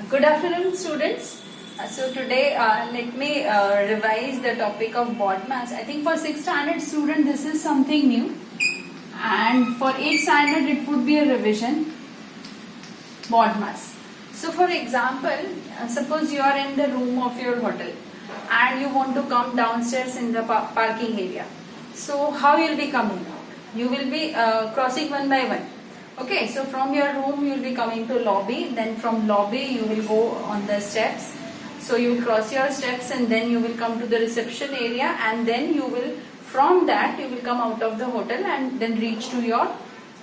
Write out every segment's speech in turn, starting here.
Good afternoon, students. So today, let me revise the topic of BODMAS. I think for 6th standard student, this is something new, and for 8th standard, it would be a revision. BODMAS. So, for example, suppose you are in the room of your hotel, and you want to come downstairs in the parking area. So, how you will be coming out? You will be crossing one by one. Okay, so from your room you will be coming to lobby, then from lobby you will go on the steps. So you will cross your steps and then you will come to the reception area, and then you will, from that you will come out of the hotel and then reach to your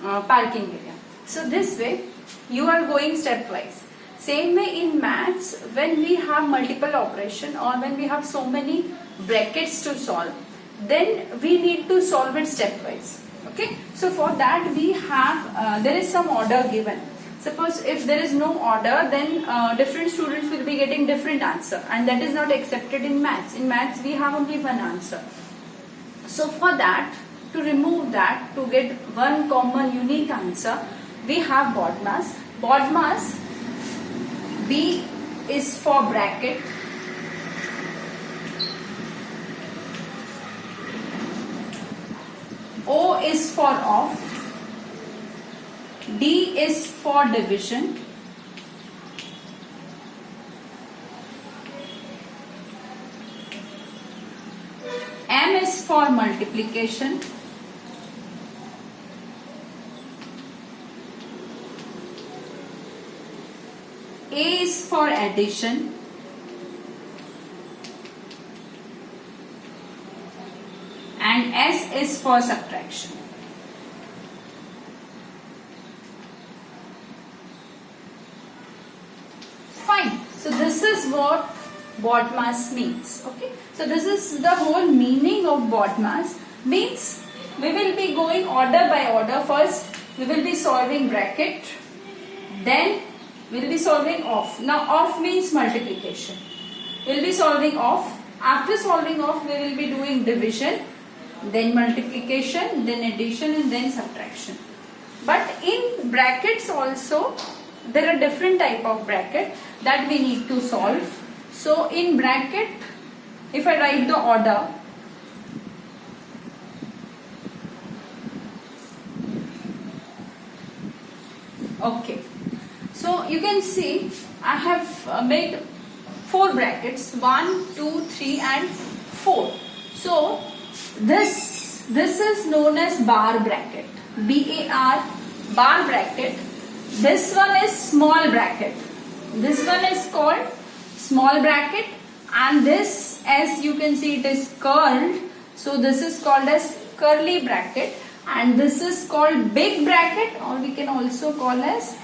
parking area. So this way you are going stepwise. Same way in maths, when we have multiple operation or when we have so many brackets to solve, then we need to solve it stepwise. Okay, so for that we have there is some order given. Suppose if there is no order, then different students will be getting different answer, and that is not accepted in maths. In maths we have only one answer. So for that, to remove that, to get one common unique answer, we have BODMAS. BODMAS, B is for bracket, O is for off, D is for division, M is for multiplication, A is for addition, and S is for subtraction. Fine. So this is what BODMAS means. Okay. So this is the whole meaning of BODMAS. Means we will be going order by order. First we will be solving bracket. Then we will be solving off. Now off means multiplication. We will be solving off. After solving off, we will be doing division, then multiplication, then addition, and then subtraction. But in brackets also there are different type of bracket that we need to solve. So in bracket, if I write the order, okay, so you can see I have made 4 brackets, 1, 2, 3 and 4. So this is known as bar bracket, BAR, bar bracket. This one is small bracket. This one is called small bracket, and this, as you can see, it is curled. So this is called as curly bracket, and this is called big bracket, or we can also call as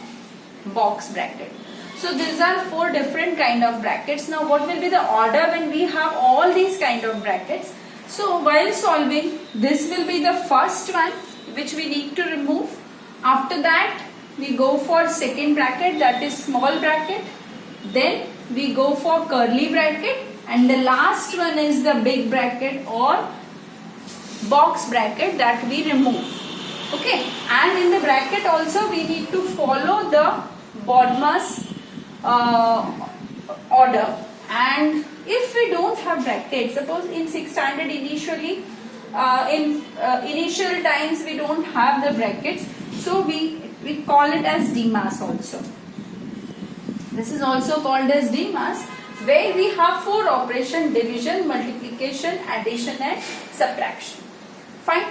box bracket. So these are 4 different kind of brackets. Now what will be the order when we have all these kind of brackets? So while solving, this will be the first one which we need to remove. After that we go for second bracket, that is small bracket. Then we go for curly bracket, and the last one is the big bracket or box bracket that we remove. Okay, and in the bracket also we need to follow the BODMAS order. And if we don't have brackets, suppose in 6th standard initially, in initial times we don't have the brackets, so we call it as DMAS also. This is also called as DMAS, where we have 4 operation: division, multiplication, addition and subtraction. Fine.